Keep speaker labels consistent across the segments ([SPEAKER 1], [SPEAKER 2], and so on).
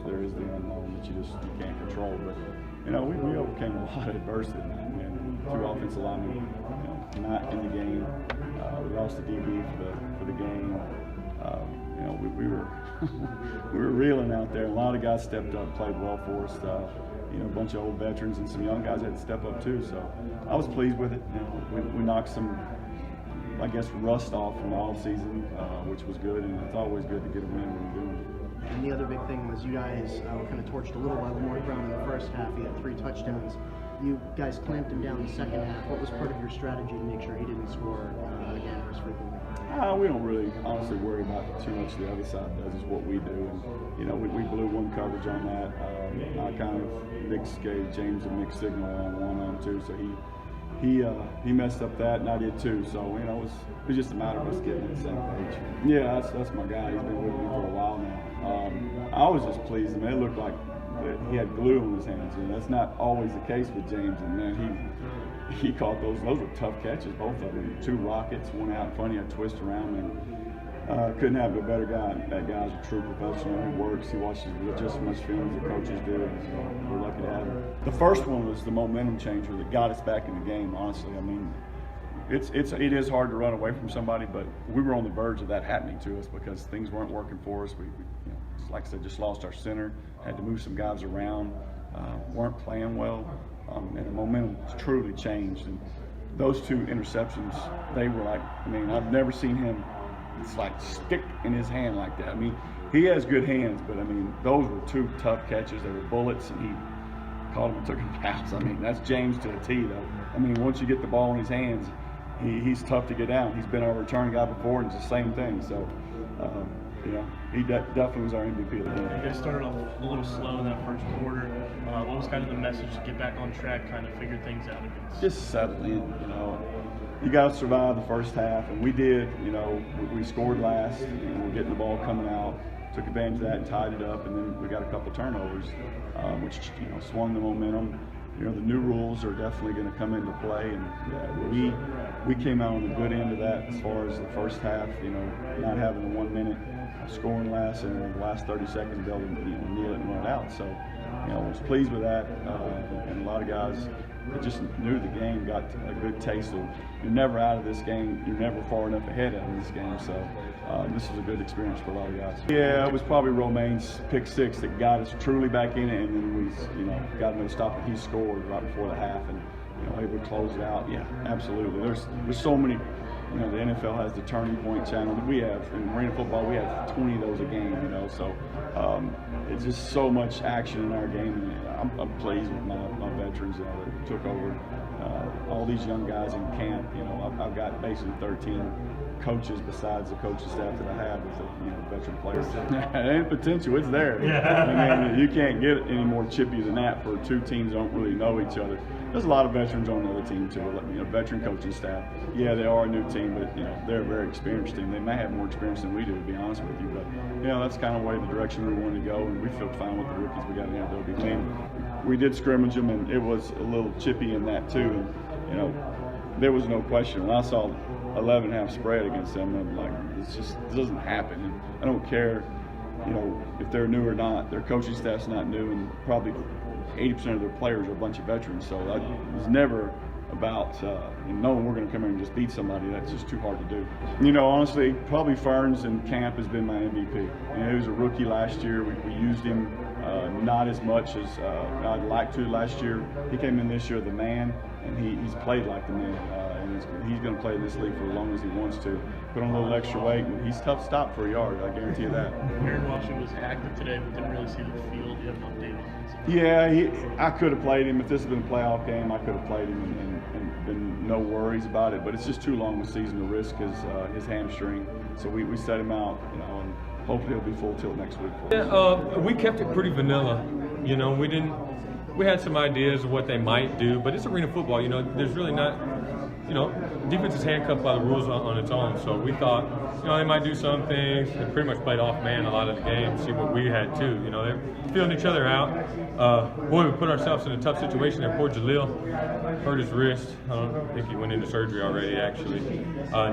[SPEAKER 1] there is the unknown that you can't control. But you know, we overcame a lot of adversity, and 2 offensive linemen, you know, not in the game. We lost the DB for the game. You know, we were we were reeling out there. A lot of guys stepped up, played well for us. You know, a bunch of old veterans and some young guys had to step up too. So I was pleased with it. You know, we knocked some, I guess, rust off from the off season, which was good. And it's always good to get a win when you're doing it.
[SPEAKER 2] And the other big thing was you guys kind of torched a little while more ground in the first half. He had 3 touchdowns. You guys clamped him down in the second half. What was part of your strategy to make sure he didn't score again as frequently?
[SPEAKER 1] We don't really honestly worry about too much the other side does. Is what we do. And, you know, we blew one coverage on that. I kind of gave James a mixed signal on one of them too. So he messed up that, and I did too. So, you know, it was just a matter of us getting on the same page. Yeah, that's my guy. He's been with me for a while now. I was just pleased. I mean, it looked like he had glue on his hands, and that's not always the case with James. And man, he caught those. Those were tough catches, both of them. 2 rockets, one out in front. He had a twist around, and couldn't have a better guy. That guy's a true professional. He works. He watches just as much film as the coaches do. And so we're lucky to have him. The first one was the momentum changer that got us back in the game. Honestly, I mean, it is hard to run away from somebody, but we were on the verge of that happening to us because things weren't working for us. We you know, like I said, just lost our center. Had to move some guys around. Weren't playing well. And the momentum truly changed. And those 2 interceptions, they were like, I mean, I've never seen him, it's like stick in his hand like that. I mean, he has good hands, but I mean, those were 2 tough catches. They were bullets, and he caught them and took them fast. I mean, that's James to a T, though. I mean, once you get the ball in his hands, he's tough to get down. He's been our return guy before, and it's the same thing. So, you know, he definitely was our MVP of the game.
[SPEAKER 3] You guys started off a little slow in that first quarter. What was kind of the message to get back on track, kind of figure things out against?
[SPEAKER 1] Just settle in, you know. You got to survive the first half, and we did. You know, we scored last, and we're getting the ball coming out. Took advantage of that and tied it up, and then we got a couple turnovers, which, you know, swung the momentum. You know, the new rules are definitely going to come into play, and we came out on the good end of that as far as the first half. You know, not having the 1 minute scoring last, and in the last 30 seconds be able to, you know, kneel it and run it out. So, you know, I was pleased with that, and a lot of guys that just knew the game got a good taste of, you're never out of this game, you're never far enough ahead of this game. So this was a good experience for a lot of guys. Yeah, it was probably Romaine's pick 6 that got us truly back in it, and then we, you know, got another stop that he scored right before the half, and, you know, able to close it out. Yeah, absolutely. There's so many. You know, the NFL has the Turning Point channel that we have. In arena football, we have 20 of those a game, you know, so it's just so much action in our game. And I'm pleased with my veterans, you know, that took over. All these young guys in camp, you know, I've got basically 13 coaches besides the coaching staff that I have with the, you know, veteran players. And potential, it's there.
[SPEAKER 3] Yeah.
[SPEAKER 1] I mean, you can't get any more chippy than that for 2 teams that don't really know each other. There's a lot of veterans on the other team too, you know, veteran coaching staff. Yeah, they are a new team, but, you know, they're a very experienced team. They may have more experience than we do, to be honest with you. But, you know, that's kind of the direction we want to go, and we feel fine with the rookies we got in there. They'll be clean. We did scrimmage them, and it was a little chippy in that too. And, you know, there was no question. When I saw 11.5 spread against them, I'm like, this doesn't happen. And I don't care, you know, if they're new or not. Their coaching staff's not new, and probably 80% of their players are a bunch of veterans. So that was never about knowing we're going to come in and just beat somebody. That's just too hard to do. You know, honestly, probably Ferns in camp has been my MVP. You know, he was a rookie last year. We used him not as much as I'd like to last year. He came in this year the man, and he's played like the man. And he's going to play in this league for as long as he wants to. Put on a little extra weight, and he's tough to stop for a yard, I guarantee you that.
[SPEAKER 3] Aaron Washington was active today, but didn't really see the field. Do you have an update on this?
[SPEAKER 1] Yeah, I could have played him. If this had been a playoff game, I could have played him and been no worries about it. But it's just too long a season to risk his hamstring. So we set him out, you know, and hopefully he'll be full tilt next week.
[SPEAKER 4] Yeah, we kept it pretty vanilla. You know, we had some ideas of what they might do, but it's arena football. You know, there's really not. You know, defense is handcuffed by the rules on its own. So we thought, you know, they might do some things. They pretty much played off man a lot of the game, see what we had too. You know, they're feeling each other out. Boy, we put ourselves in a tough situation there. Poor Jaleel hurt his wrist. I don't think he went into surgery already, actually.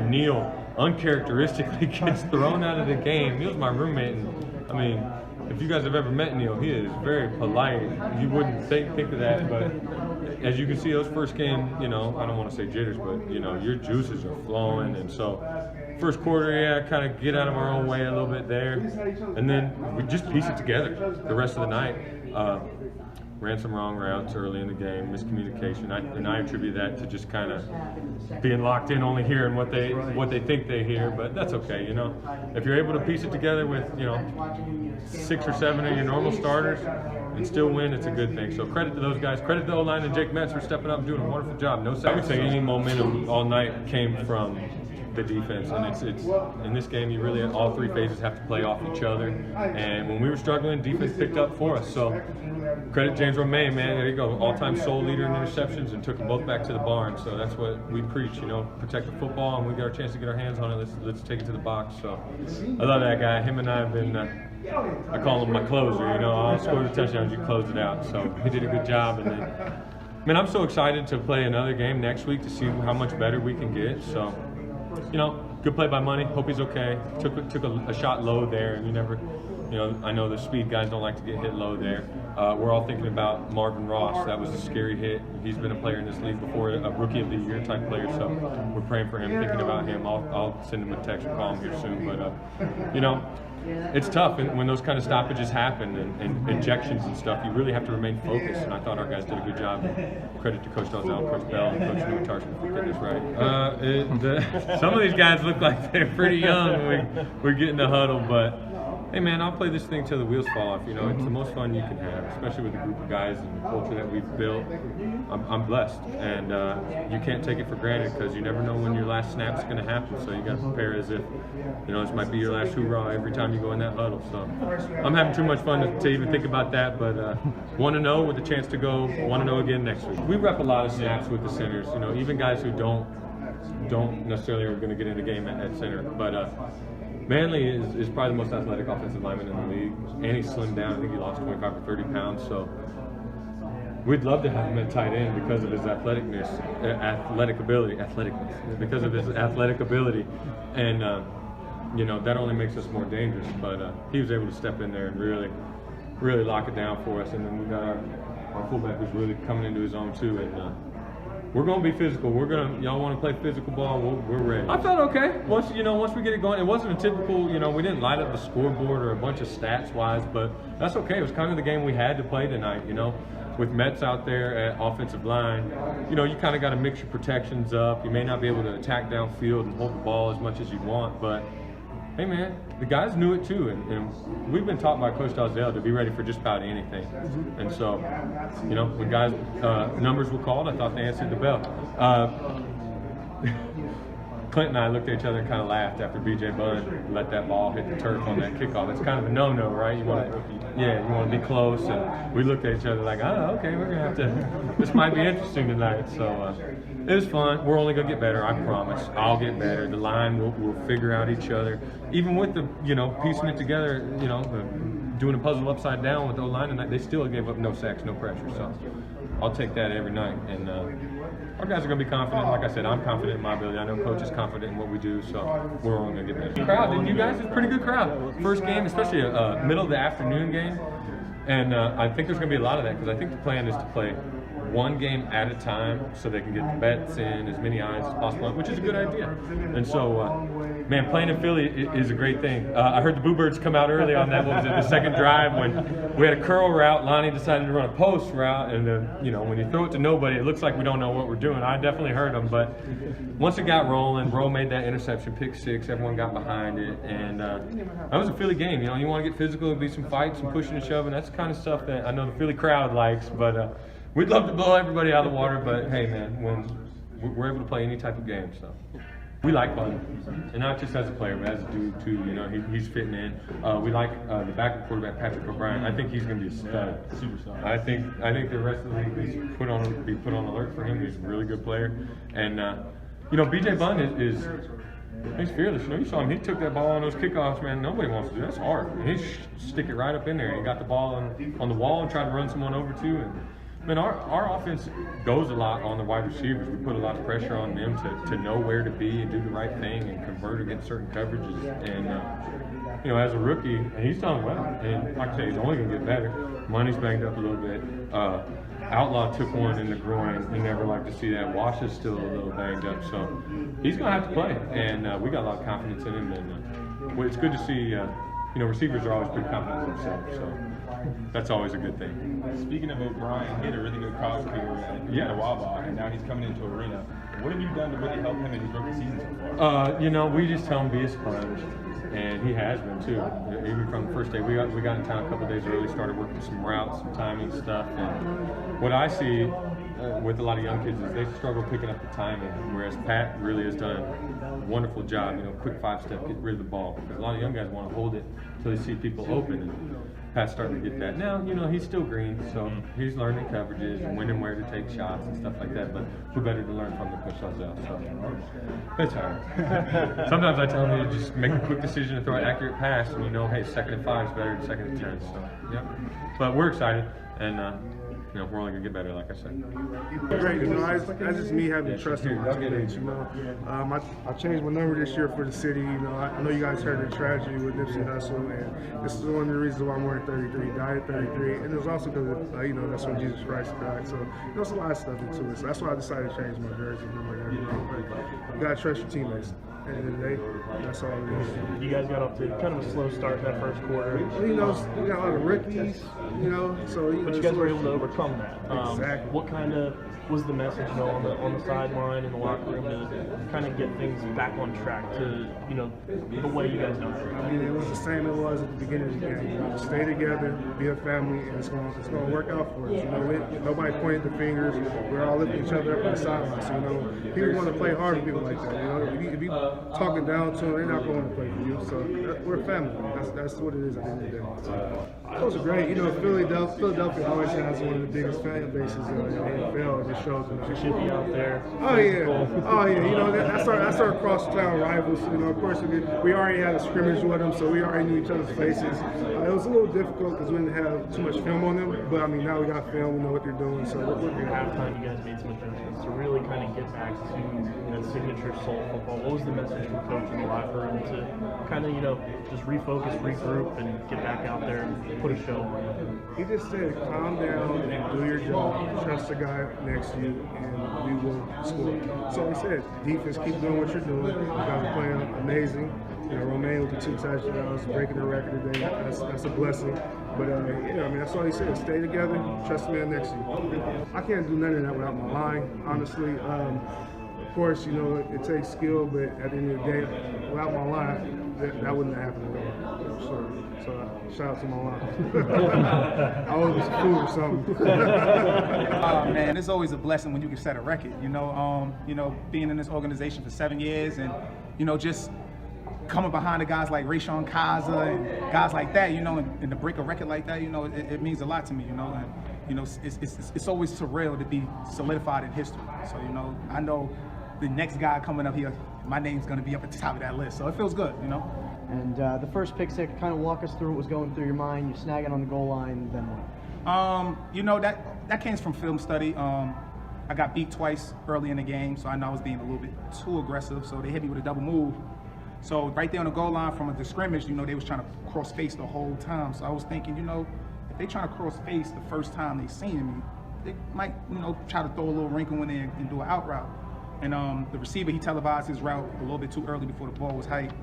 [SPEAKER 4] Neil uncharacteristically gets thrown out of the game. Neil's my roommate, and I mean, if you guys have ever met Neil, he is very polite. You wouldn't think of that, but as you can see, those first game, I don't want to say jitters, but your juices are flowing, and so first quarter, kind of get out of our own way a little bit there, and then we just piece it together the rest of the night. Ran some wrong routes early in the game, miscommunication, and I attribute that to just kind of being locked in, only hearing what they think they hear. But that's okay, If you're able to piece it together with 6 or 7 of your normal starters and still win, it's a good thing. So credit to those guys. Credit to O-line and Jake Metz for stepping up and doing a wonderful job. No, I would say any momentum all night came from the defense, and it's in this game you really all 3 phases have to play off each other, and when we were struggling, defense picked up for us. So credit James Romaine, man, there you go, all-time sole leader in interceptions, and took them both back to the barn. So that's what we preach, protect the football, and we got our chance to get our hands on it, let's take it to the box. So I love that guy. Him and I have been I call him my closer. I'll score the touchdowns, you close it out. So he did a good job, and then man, I'm so excited to play another game next week to see how much better we can get. So good play by Money. Hope he's okay. Took a shot low there, and you never, I know the speed guys don't like to get hit low there. We're all thinking about Marvin Ross. That was a scary hit. He's been a player in this league before, a rookie of the year type player. So we're praying for him, thinking about him. I'll send him a text or call him here soon. But it's tough when those kind of stoppages happen and ejections and stuff. You really have to remain focused, and I thought our guys did a good job. Credit to Coach Dalzell, Coach Bell, and Coach Newtarski for getting this right. Some of these guys look like they're pretty young when we're getting the huddle, but hey man, I'll play this thing till the wheels fall off. It's the most fun you can have, especially with the group of guys and the culture that we've built. I'm blessed, and you can't take it for granted because you never know when your last snap's going to happen. So you got to prepare as if this might be your last hoorah every time you go in that huddle. So I'm having too much fun to even think about that, but want to know with the chance to go, want to know again next week. We rep a lot of snaps with the centers. Even guys who don't necessarily are going to get in the game at center, but. Manley is probably the most athletic offensive lineman in the league, and he's slimmed down. I think he lost 25 or 30 pounds, so we'd love to have him at tight end because of his athletic ability, and that only makes us more dangerous. But he was able to step in there and really lock it down for us, and then we got our fullback who's really coming into his own too, and we're going to be physical. Y'all want to play physical ball? We're ready. I felt okay. Once we get it going, it wasn't a typical, we didn't light up the scoreboard or a bunch of stats wise, but that's okay. It was kind of the game we had to play tonight, with Metz out there at offensive line. You kind of got to mix your protections up. You may not be able to attack downfield and hold the ball as much as you want, but hey man, the guys knew it too, and we've been taught by Coach Dalzell to be ready for just about anything. And so, when guys' numbers were called, I thought they answered the bell. Clint and I looked at each other and kind of laughed after B.J. Bunn let that ball hit the turf on that kickoff. It's kind of a no-no, right? You want to be close, and we looked at each other like, oh, okay, we're gonna have to. This might be interesting tonight. So it was fun. We're only gonna get better, I promise. I'll get better. The line will figure out each other. Even with the piecing it together, doing a puzzle upside down with the line tonight, they still gave up no sacks, no pressure. So I'll take that every night, and our guys are going to be confident. Like I said, I'm confident in my ability. I know Coach is confident in what we do, so we're only going to get better. Crowd, you guys, it's a pretty good crowd. First game, especially a middle of the afternoon game, and I think there's going to be a lot of that because I think the plan is to play one game at a time so they can get the bets in, as many eyes as possible, which is a good idea. And so, man, playing in Philly is a great thing. I heard the Boo Birds come out early on that, the second drive when we had a curl route. Lonnie decided to run a post route, and when you throw it to nobody, it looks like we don't know what we're doing. I definitely heard them, but once it got rolling, Rowe made that interception, pick 6, everyone got behind it, and that was a Philly game. You want to get physical, there'll be some fights, some pushing and shoving. That's the kind of stuff that I know the Philly crowd likes, but we'd love to blow everybody out of the water, but hey, man, when we're able to play any type of game, so we like fun, and not just as a player, but as a dude too. He's fitting in. We like the backup quarterback, Patrick O'Brien. I think he's going to be a stud, superstar. I think the rest of the league needs to be put on alert for him. He's a really good player, and B.J. Bunn is. He's fearless. You saw him. He took that ball on those kickoffs, man. Nobody wants to do that. That's hard. He stick it right up in there. He got the ball on the wall and tried to run someone over too. And I mean, our offense goes a lot on the wide receivers. We put a lot of pressure on them to know where to be and do the right thing and convert against certain coverages. And, you know, as a rookie, and he's done well. And like I say, he's only going to get better. Money's banged up a little bit. Outlaw took one in the groin. You never like to see that. Wash is still a little banged up. So he's going to have to play. And we got a lot of confidence in him. And well, it's good to see, you know, receivers are always pretty confident in themselves. So that's always a good thing.
[SPEAKER 5] Speaking of O'Brien, he had a really good college career at Wawa, and now he's coming into Arena. What have you done to really help him in his rookie season so far?
[SPEAKER 4] You know, we just tell him be a sponge, and he has been too. Even from the first day, we got in town a couple of days early, started working some routes, some timing stuff, and what I see with a lot of young kids is they struggle picking up the timing, whereas Pat really has done a wonderful job. You know, quick 5-step, get rid of the ball, because a lot of young guys want to hold it until they see people open. And Pat's starting to get that. Now, you know, he's still green, so he's learning coverages and when and where to take shots and stuff like that, but who better to learn from than Coach Suzell? So it's hard. Sometimes I tell him to just make a quick decision and throw an accurate pass, and you know, hey, 2nd and 5 is better than 2nd and 10. So, yep. But we're excited, and you know, we're only gonna get better, like I said.
[SPEAKER 6] Great, you know, that's just me having trust in my teammates, you know. I changed my number this year for the city, you know. I know you guys heard the tragedy with Nipsey Hussle, and this is one of the reasons why I'm wearing 33. He died at 33, and it was also because, you know, that's when Jesus Christ died. So there's a lot of stuff into it. So that's why I decided to change my jersey number and everything. But you gotta trust your teammates. At the end of the day, that's all it is.
[SPEAKER 3] You guys got off to kind of a slow start that first quarter.
[SPEAKER 6] Well, you know, we got a lot of rookies, you know, so
[SPEAKER 3] But you guys were able to overcome that.
[SPEAKER 6] Exactly.
[SPEAKER 3] What kind of was the message, you know, on the sideline in the locker room to kind of get things back on track to, you know, the way you guys know it?
[SPEAKER 6] I mean, it was the same it was at the beginning of the game. You know, stay together, be a family, and it's gonna work out for us. You know, nobody pointed the fingers. We're all lifting each other up on the sideline. So, you know, people want to play hard with people like that. You know, if you talking down to them, they're not going to play for you. So we're a family. That's what it is at the end of the day. So, it was great. You know, Philadelphia always has one of the biggest fan bases in the NFL. It just shows them.
[SPEAKER 3] You should be out there.
[SPEAKER 6] Oh yeah. You know, that's our cross-town rivals. You know, of course we already had a scrimmage with them, so we already knew each other's faces. It was a little difficult because we didn't have too much film on them. But I mean, now we got film. We know what they're doing. So we're good.
[SPEAKER 3] At halftime, you guys made some adjustments to really kind of get back to, you know, signature soul football. What was the message from coach in the locker room to kind of, you know, just refocus, regroup, and get back out there and put a show on?
[SPEAKER 6] He just said, calm down and do your job. Trust the guy next to you, and we will score. So he said, defense, keep doing what you're doing. You guys are playing amazing. You know, Romaine with the 2 touchdowns, breaking the record today. That's a blessing. But yeah, I mean, that's all he said. Stay together. Trust the man next to you. I can't do none of that without my line, honestly. Of course, you know, it takes skill, but at the end of the day, without my line, that wouldn't have happened at all. So shout out to my line. I was a fool or something.
[SPEAKER 7] Man, it's always a blessing when you can set a record. You know, being in this organization for 7 years, and you know, just coming behind the guys like Rashawn Kaza and guys like that, you know, and to break a record like that, you know, it means a lot to me, you know. And you know, it's always surreal to be solidified in history. So you know, I know the next guy coming up here, my name's going to be up at the top of that list. So it feels good, you know.
[SPEAKER 2] And the first pick six, kind of walk us through what was going through your mind. You snag it on the goal line, then what?
[SPEAKER 7] You know, that came from film study. I got beat twice early in the game, so I know I was being a little bit too aggressive. So they hit me with a double move. So right there on the goal line from the scrimmage, you know, they was trying to cross face the whole time. So I was thinking, you know, if they trying to cross face the first time they seeing me, they might, you know, try to throw a little wrinkle in there and do an out route. And the receiver, he televised his route a little bit too early before the ball was hyped.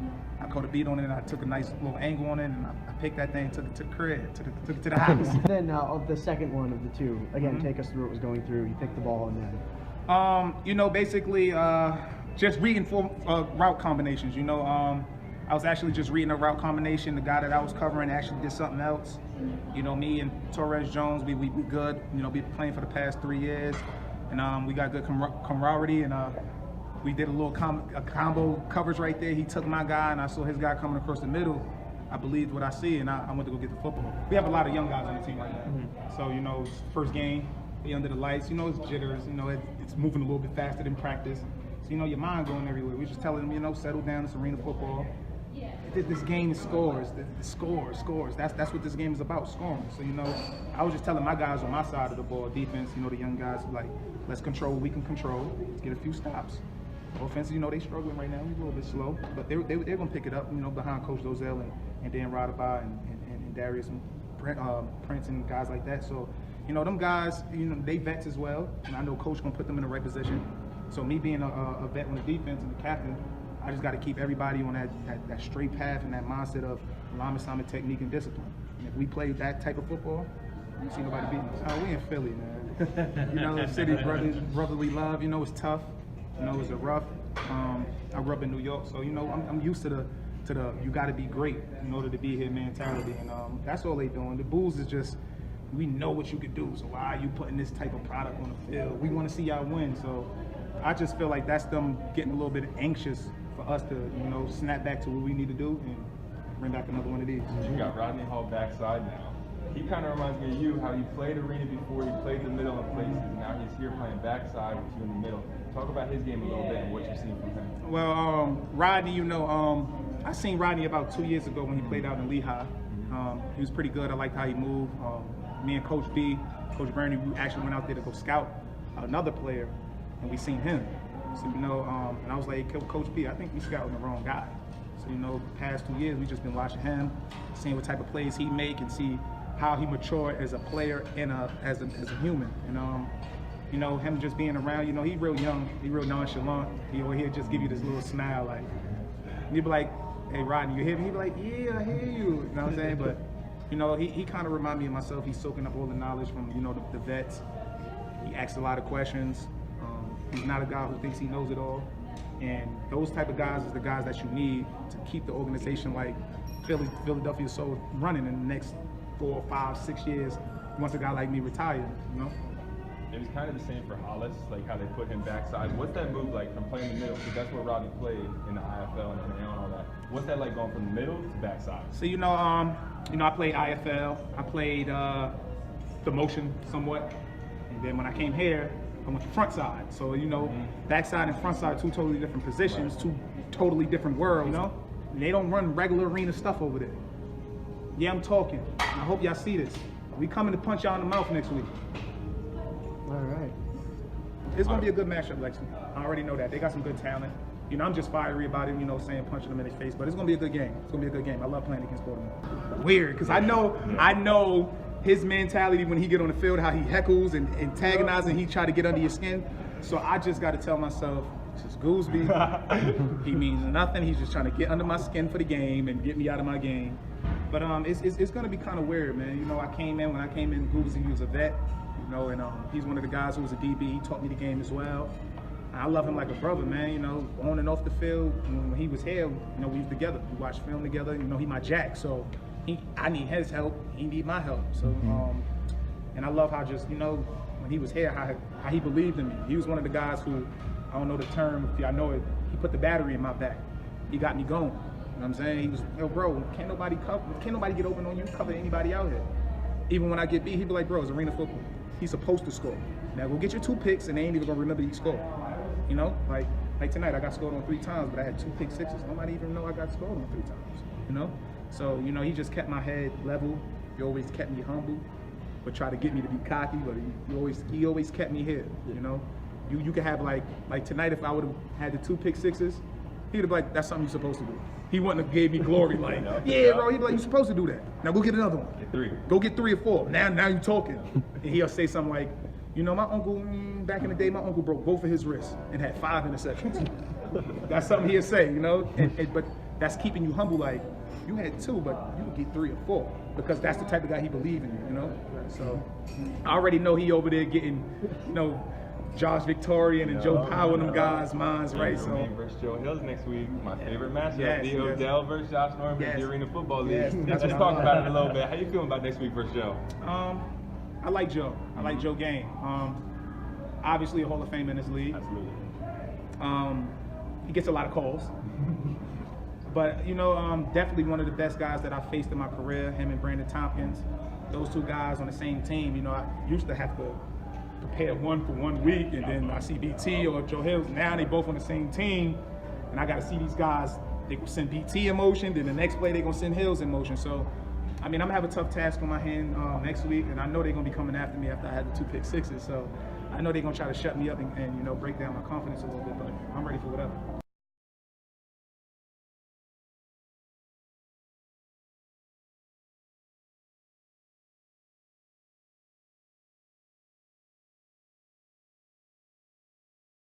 [SPEAKER 7] I caught a beat on it, and I took a nice little angle on it, and I picked that thing, took it to the crib, took it to the house.
[SPEAKER 2] Then of the second one of the two, again, take us through what was going through. You picked the ball, and then?
[SPEAKER 7] You know, basically just reading for route combinations. You know, I was actually just reading a route combination. The guy that I was covering actually did something else. You know, me and Torres Jones, we good. You know, been playing for the past 3 years. And we got good camaraderie, and we did a little combo coverage right there. He took my guy, and I saw his guy coming across the middle. I believed what I see, and I went to go get the football. We have a lot of young guys on the team right now. So, you know, first game, be under the lights. You know, it's jitters. You know, it's moving a little bit faster than practice. So, you know, your mind going everywhere. We just telling them, you know, settle down. It's arena football. this game is scores, scores. That's what this game is about, scoring. So, you know, I was just telling my guys on my side of the ball, defense, you know, the young guys, like, let's control what we can control. Let's get a few stops. Offense, you know, they struggling right now. We're a little bit slow, but they're going to pick it up, you know, behind Coach Dozell and Dan Rodaba and Darius and Prince and guys like that. So, you know, them guys, you know, they vets as well, and I know Coach going to put them in the right position. So me being a vet on the defense and the captain, I just got to keep everybody on that straight path and that mindset of line assignment, technique, and discipline. And if we play that type of football, you see nobody beating us. Oh, we in Philly, man. You know, the city, brotherly love. You know, it's tough. You know, it's a rough. I grew up in New York, so you know, I'm used to the you got to be great in order to be here mentality, and that's all they doing. The Bulls is just, we know what you could do, so why are you putting this type of product on the field? We want to see y'all win, so I just feel like that's them getting a little bit anxious for us to, you know, snap back to what we need to do and bring back another one of these.
[SPEAKER 5] You got Rodney Hall backside now. He kind of reminds me of you, how you played arena before, you played the middle in places, and now he's here playing backside with you in the middle. Talk about his game a little bit and what you've seen from him.
[SPEAKER 7] Well, Rodney, you know, I seen Rodney about 2 years ago when he played out in Lehigh. He was pretty good. I liked how he moved. Me and Coach B, Coach Bernie, we actually went out there to go scout another player, and we seen him. So, you know, and I was like, Coach B, I think we scouting the wrong guy. So, you know, the past 2 years, we just been watching him, seeing what type of plays he make, and see how he matured as a player and as a human. And you know, him just being around, you know, he real young, he real nonchalant. He'll just give you this little smile, like, and you'd be like, hey, Rodney, you hear me? He'd be like, yeah, I hear you. You know what I'm saying? But, you know, he kind of remind me of myself. He's soaking up all the knowledge from, you know, the vets. He asks a lot of questions. He's not a guy who thinks he knows it all. And those type of guys is the guys that you need to keep the organization like Philadelphia Soul running in the next 4, 5, 6 years once a guy like me retires, you know?
[SPEAKER 5] It was kind of the same for Hollis, like how they put him backside. What's that move like from playing the middle? Because that's where Rodney played in the IFL and NAL and all that. What's that like going from the middle to backside?
[SPEAKER 7] So you know, I played IFL. I played the motion somewhat, and then when I came here, I went to front side. So you know, backside and front side, two totally different positions, two totally different worlds. You know, and they don't run regular arena stuff over there. Yeah, I'm talking. I hope y'all see this. We coming to punch y'all in the mouth next week.
[SPEAKER 2] All right.
[SPEAKER 7] It's going to be a good matchup, Lexi. I already know that. They got some good talent. You know, I'm just fiery about it, you know, saying punching them in their face, but it's going to be a good game. It's going to be a good game. I love playing against Baltimore. Weird, because I know his mentality when he get on the field, how he heckles and antagonizes and he try to get under your skin. So I just got to tell myself, this is Gooseby. He means nothing. He's just trying to get under my skin for the game and get me out of my game. But it's going to be kind of weird, man. You know, when I came in, Gooseby was a vet. You know, and he's one of the guys who was a DB. He taught me the game as well. I love him like a brother, man. You know, on and off the field. When he was here, you know, we was together. We watched film together. You know, he my jack, so I need his help. He need my help. So, and I love how just, you know, when he was here, how he believed in me. He was one of the guys who, I don't know the term, if y'all know it, he put the battery in my back. He got me going. You know what I'm saying? He was, yo, bro, can't nobody get open on you, cover anybody out here. Even when I get beat, he'd be like, bro, it's arena football. He's supposed to score. Now go get your 2 picks and they ain't even gonna remember you scored. You know, like tonight I got scored on 3 times, but I had 2 pick sixes. Nobody even know I got scored on 3 times. You know, so you know he just kept my head level. He always kept me humble, but try to get me to be cocky. But he always kept me here. You know, you could have like tonight if I would have had the 2 pick sixes, he'd have been like, that's something you're supposed to do. He wouldn't have gave me glory like, yeah, bro. He'd be like, you're supposed to do that. Now go get another one.
[SPEAKER 5] Get 3.
[SPEAKER 7] Go get 3 or 4. Now you talking. And he'll say something like, you know, my uncle, back in the day, my uncle broke both of his wrists and had 5 interceptions. That's something he'll say, you know. But that's keeping you humble. Like, you had 2, but you would get 3 or 4 because that's the type of guy he believed in, you know. So I already know he over there getting, you know, Josh Victorian and Joe Powell and them guys' minds, right? So
[SPEAKER 5] Romaine versus Joe Hills next week. My favorite matchup. The Odell versus Josh Norman in the Arena Football League. Let's talk about it a little bit. How you feeling about next week versus Joe?
[SPEAKER 7] I like Joe. I like Joe Game. Obviously a Hall of Fame in this league.
[SPEAKER 5] Absolutely.
[SPEAKER 7] He gets a lot of calls. But, you know, definitely one of the best guys that I faced in my career, him and Brandon Tompkins. Those 2 guys on the same team, you know, I used to have to prepare one for 1 week, and then I see BT or Joe Hills. Now they both on the same team, and I got to see these guys they gonna send BT in motion. Then the next play they gonna send Hills in motion. So, I mean, I'm gonna have a tough task on my hand next week, and I know they're gonna be coming after me after I had the 2 pick sixes. So, I know they're gonna try to shut me up and break down my confidence a little bit. But I'm ready for whatever.